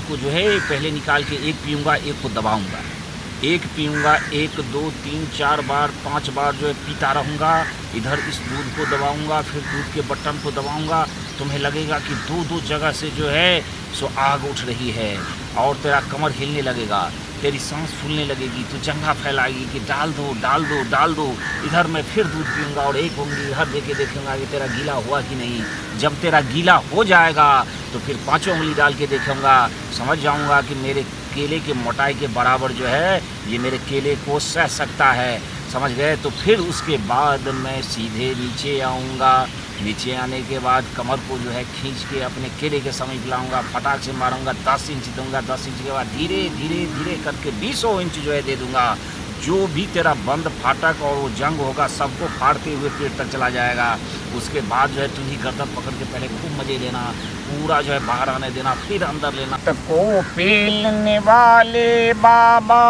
को जो है पहले निकाल के एक पीऊँगा, एक को दबाऊँगा। एक पीऊँगा, 1, 2, 3, 4 बार, 5 बार जो है पीता रहूँगा। इधर इस दूध को दबाऊँगा, फिर दूध के बटन को दबाऊँगा। तुम्हें लगेगा कि दो जगह से जो है सो आग उठ रही है और तेरा कमर हिलने लगेगा, तेरी सांस फूलने लगेगी, तू जंघा फैलाएगी कि डाल दो डाल दो डाल दो। इधर मैं फिर दूध पीऊँगा और एक उंगली इधर दे के देखूँगा कि तेरा गीला हुआ कि नहीं। जब तेरा गीला हो जाएगा तो फिर पाँचों उंगली डाल के देखूँगा, समझ जाऊँगा कि मेरे केले के मोटाई के बराबर जो है ये मेरे केले को सह सकता है, समझ गए। तो फिर उसके बाद मैं सीधे नीचे आऊँगा। नीचे आने के बाद कमर को जो है खींच के अपने केले के समीप लाऊंगा, फटाक से मारूंगा, 10 इंच दूंगा। 10 इंच के बाद धीरे धीरे धीरे करके 20 इंच जो है दे दूंगा। जो भी तेरा बंद फाटक और वो जंग होगा सबको फाड़ते हुए पेट तक चला जाएगा। उसके बाद जो है तुझी गर्दन पकड़ के पहले खूब मजे लेना, पूरा जो है बाहर आने देना, फिर अंदर लेना। को पीलने वाले बाबा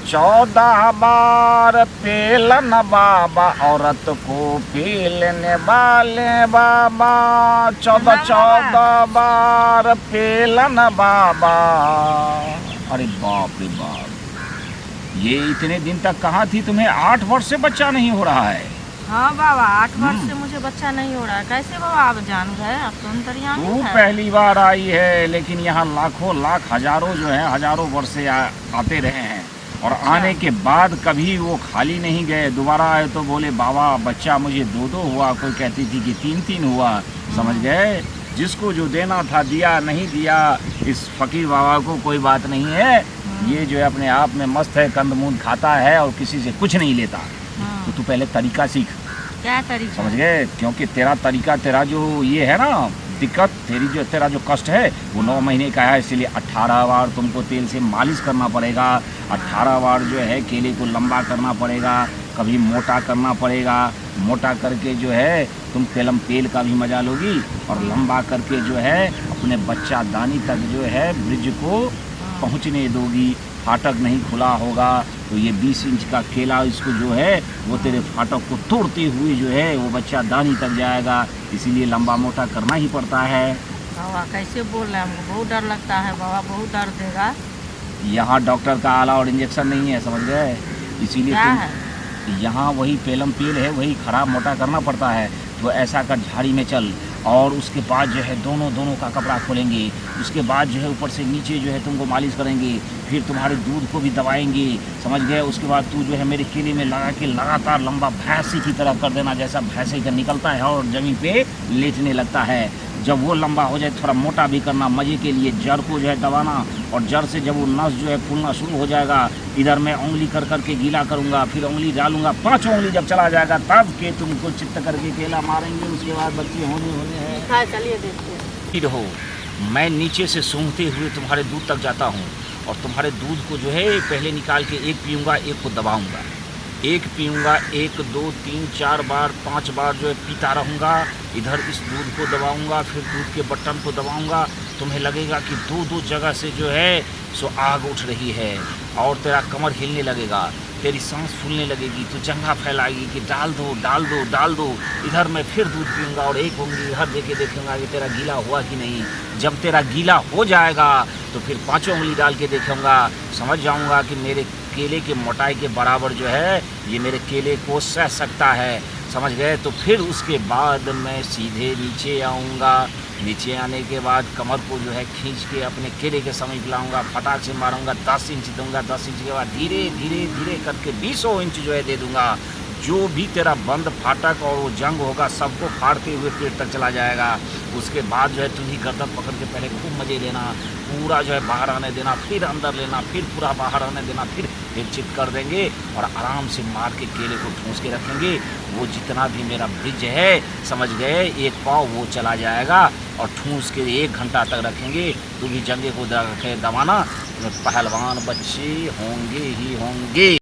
14 बार पेलन बाबा, औरत को पीलने वाले बाबा 14 बार पेलन बाबा। अरे बाप रे बाप, ये इतने दिन तक कहाँ थी? तुम्हें 8 वर्ष से बच्चा नहीं हो रहा है? हाँ बाबा, 8 वर्ष से मुझे बच्चा नहीं हो रहा है। कैसे बाबा आप जान गए? आप तो अंतर्यामी तू है। पहली बार आई है, लेकिन यहाँ लाखों लाख हजारों जो है हजारों वर्ष से आते रहे हैं और आने के बाद कभी वो खाली नहीं गए। दोबारा आए तो बोले बाबा बच्चा मुझे 2 हुआ, कोई कहती थी कि 3 हुआ, समझ गए। जिसको जो देना था दिया, नहीं दिया इस फकीर बाबा को कोई बात नहीं है। ये जो है अपने आप में मस्त है, कंदमूद खाता है और किसी से कुछ नहीं लेता। तो तू पहले तरीका सीख। क्या तरीका? समझ गए, क्योंकि तेरा तरीका, तेरा जो ये है ना दिक्कत, तेरा जो कष्ट है वो 9 महीने का है, इसलिए 18 बार तुमको तेल से मालिश करना पड़ेगा। 18 बार जो है केले को लंबा करना पड़ेगा, कभी मोटा करना पड़ेगा। मोटा करके जो है तुम तेल का भी मजा लोगी और लंबा करके जो है अपने बच्चा दानी तक जो है ब्रिज को पहुंचने दोगी। फाटक नहीं खुला होगा तो ये 20 इंच का केला इसको जो है वो तेरे फाटक को तोड़ते हुए जो है वो बच्चा दानी तक जाएगा। इसीलिए लंबा मोटा करना ही पड़ता है। बाबा कैसे बोल रहे हैं? हमको बहुत डर लगता है बाबा, बहुत दर्द देगा। यहाँ डॉक्टर का आला और इंजेक्शन नहीं है, समझ गए। इसीलिए तुम यहाँ वही पेलम तेल है, वही खराब मोटा करना पड़ता है। तो ऐसा कर झाड़ी में चल और उसके बाद जो है दोनों का कपड़ा खोलेंगे। उसके बाद जो है ऊपर से नीचे जो है तुमको मालिश करेंगे, फिर तुम्हारे दूध को भी दबाएंगे, समझ गए। उसके बाद तू जो है मेरे केले में लगा के लगातार लंबा भैंसी की तरह कर देना, जैसा भैंसे का निकलता है और जमीन पे लेटने लगता है। जब वो लंबा हो जाए थोड़ा मोटा भी करना मज़े के लिए, जड़ को जो है दबाना और जड़ से जब वो नस जो है फूलना शुरू हो जाएगा, इधर मैं उंगली कर करके गीला करूँगा, फिर उंगली डालूंगा। 5 उंगली जब चला जाएगा तब के तुमको चित्त करके केला मारेंगे। उसके बाद बच्चे होने हैं। चलिए देखते हैं। रहो, मैं नीचे से सूंघते हुए तुम्हारे दूध तक जाता हूँ और तुम्हारे दूध को जो है पहले निकाल के एक पीऊँगा, एक को दबाऊँगा। एक पीऊँगा, 1, 2, 3, 4 बार, 5 बार जो है पीता रहूँगा। इधर इस दूध को दबाऊँगा, फिर दूध के बटन को दबाऊँगा। तुम्हें लगेगा कि दो जगह से जो है सो आग उठ रही है और तेरा कमर हिलने लगेगा, तेरी सांस फूलने लगेगी, तू जंघा फैलाएगी कि डाल दो डाल दो डाल दो। इधर मैं फिर दूध पीऊँगा और एक उंगली इधर दे के देखूँगा कि तेरा गीला हुआ कि नहीं। जब तेरा गीला हो जाएगा तो फिर पाँचों उंगली डाल के देखूँगा, समझ जाऊँगा कि मेरे केले के मोटाई के बराबर जो है ये मेरे केले को सह सकता है, समझ गए। तो फिर उसके बाद मैं सीधे नीचे आऊँगा। नीचे आने के बाद कमर को जो है खींच के अपने केले के समीप लाऊंगा, फटाक से मारूंगा, 10 इंच दूंगा। 10 इंच के बाद धीरे धीरे धीरे करके 20 इंच जो है दे दूंगा। जो भी तेरा बंद फाटक और वो जंग होगा सबको फाड़ते हुए पेट तक चला जाएगा। उसके बाद जो है तुझी गर्दन पकड़ के पहले खूब मजे लेना, पूरा जो है बाहर आने देना, फिर अंदर लेना, फिर पूरा बाहर आने देना, फिर चित कर देंगे और आराम से मार के केले को ठूंस के रखेंगे। वो जितना भी मेरा ब्रिज है, समझ गए, 1 पाव वो चला जाएगा और ठूंस के 1 घंटा तक रखेंगे। तू भी जंगे को दबाना, पहलवान बच्चे होंगे ही होंगे।